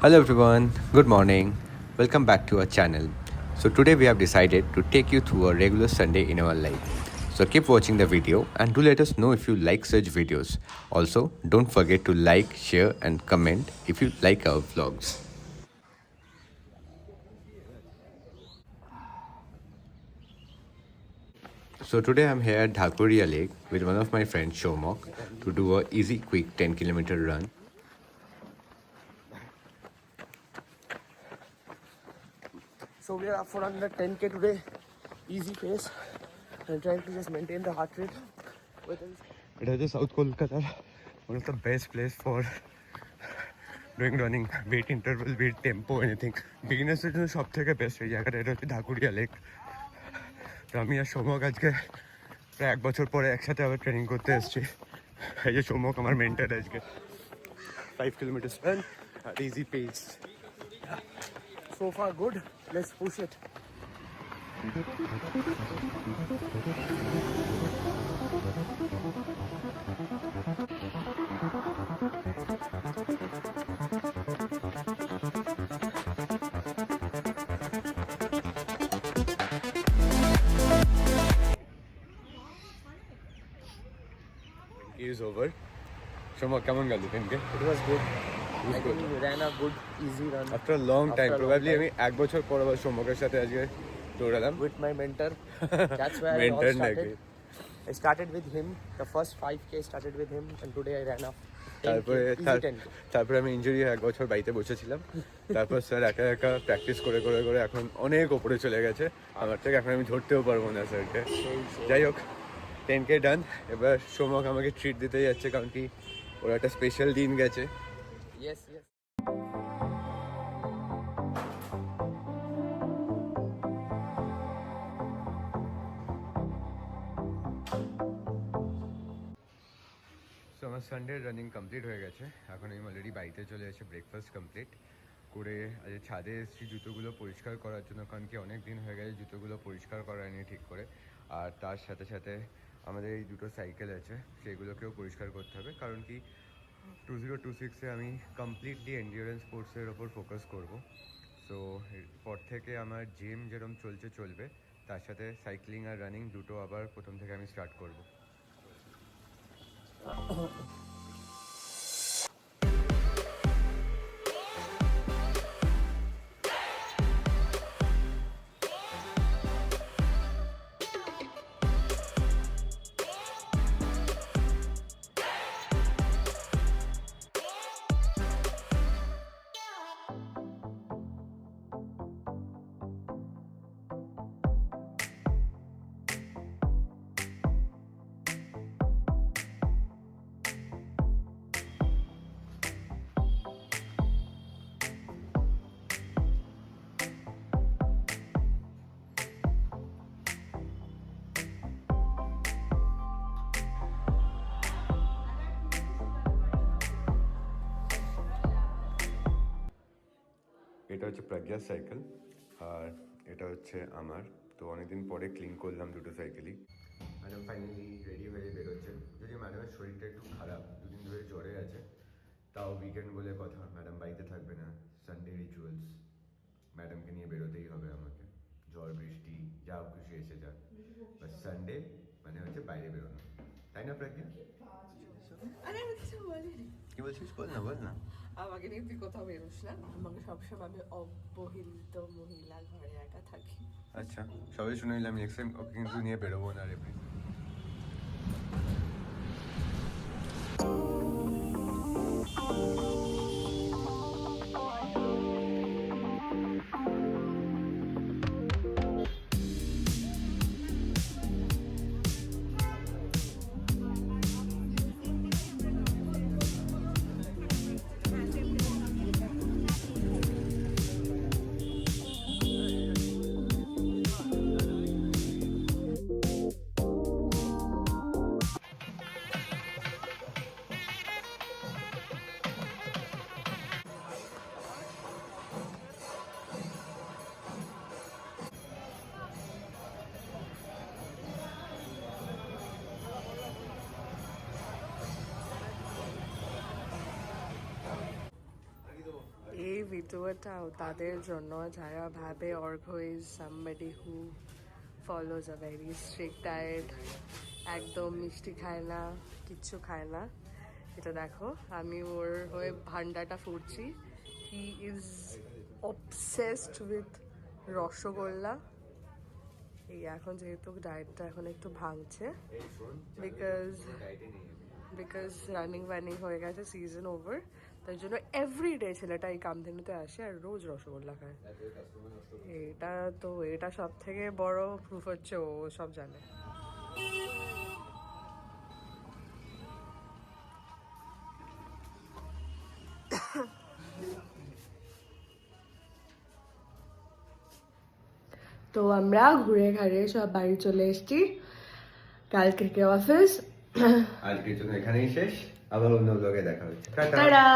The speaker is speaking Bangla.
Hello everyone, good morning. Welcome back to our channel. So today we have decided to take you through a regular Sunday in our life. So keep watching the video and do let us know if you like such videos. Also, don't forget to like, share and comment if you like our vlogs. So today I'm here at Dhakuria Lake with one of my friends Shomok to do a easy quick 10-kilometer run. So we are up for under 10k today, easy pace, and trying to just maintain the heart rate. It is South Kolkata, one of the best place for doing running, weight interval, weight tempo, anything. Beginners এর জন্য সবথেকে বেস্ট এই জায়গাটা, এটা হচ্ছে ঢাকুরিয়া লেক। তো আমি আর সৌমক আজকে প্রায় 1 বছর পরে একসাথে আবার ট্রেনিং করতে এসেছি। এই যে সৌমক আমার মেন্টর আজকে 5 kilometre run at easy pace. So far good, let's push it. Is over. Soumak কেমন গেল দিনকে? It was good. I good. think we ran a good, easy run. After a long time, After a long probably time. আমি 1 বছর পর আবার সৌমকের সাথে আজকে দৌড়ালাম। With my mentor. That's where I all Mentor started. নাকি? I started with him. The first 5k started with him, and today I ran up 10k, তারপরে easy 10k. তারপরে আমি ইনজুরি 1 বছর বাড়িতে বসেছিলাম। তারপর স্যার একা একা প্র্যাকটিস করে করে করে এখন অনেক উপরে চলে গেছে আমার থেকে। এখন আমি ধরতেও পারবো না স্যারকে। যাই হোক, 10k ডান। এবার সৌমক আমাকে ট্রিট দিতে যাচ্ছে, কারণ কি ওর একটা স্পেশাল দিন গেছে। Yes, yes. সো আমার সানডে রানিং কমপ্লিট হয়ে গেছে। এখন আমি অলরেডি বাড়িতে চলে এসে ব্রেকফাস্ট কমপ্লিট করে আজ ছাদে এসেছি জুতোগুলো পরিষ্কার করার জন্য, কারণ কি অনেক দিন হয়ে গেছে জুতোগুলো পরিষ্কার করা নিয়ে ঠিক করে। আর তার সাথে সাথে আমাদের এই দুটো সাইকেল আছে সেগুলোকেও পরিষ্কার করতে হবে, কারণ কি 2026-এ আমি কমপ্লিটলি এন্ডিওরেন্স স্পোর্টসের ওপর ফোকাস করব। সো এরপর থেকে আমার জিম যেরকম চলবে, তার সাথে সাইক্লিং আর রানিং দুটো আবার প্রথম থেকে আমি স্টার্ট করব। এটা হচ্ছে প্রজ্ঞার সাইকেল আর এটা হচ্ছে আমার। তো অনেকদিন পরে ক্লিন করলাম দুটো সাইকেলই। ম্যাডাম ফাইনালি রেডি হয়ে বেরোচ্ছেন। যদিও ম্যাডামের শরীরটা একটু খারাপ, 2 দিন ধরে জ্বরে আছে। তাও উইকেন্ড বলে কথা, ম্যাডাম বাড়িতে থাকবে না। সানডে রিচুয়ালস, ম্যাডামকে নিয়ে বেরোতেই হবে আমাকে। ঝড় বৃষ্টি যা খুশি এসে যাক, বাট সানডে মানে হচ্ছে বাইরে বেরোনো, তাই না প্রজ্ঞা? আরে আমি কিছু বলিনি। কি বলছিস? বল না। আমাকে নিয়ে তুই কোথাও বেরোস না, আমাকে সবসময় আমি অবহেলিত মহিলা ঘরে একা থাকি। আচ্ছা, সবাই শুনে নিলাম। নেক্সট টাইম ওকে কিন্তু নিয়ে বেরোবো না রে। ভিডিওটাও তাদের জন্য যারা ভাবে Arghya is somebody who follows a very strict diet, একদম মিষ্টি খায় না, কিচ্ছু খায় না। এটা দেখো, আমি ওর হয়ে ভান্ডাটা ফুটছি। He is obsessed with rasgulla. এই এখন যেহেতু ডায়েটটা এখন একটু ভাঙছে বিকজ রানিং ওয়ানিং হয়ে গেছে, সিজন ওভার, তার জন্য এভরিডে ছেলেটা এই কামধেনুতে আসে আর রোজ রসগোল্লা খায়। এটা সব থেকে বড় প্রুফ হচ্ছে ও সব জানে। তো আমরা ঘুরে ঘাড়ে সব বাড়ি চলে এসেছি, কালকে অফিস। আজকের জন্য এখানেই শেষ, আবার অন্য ব্লগে দেখা হচ্ছে। টাটা। টাটা।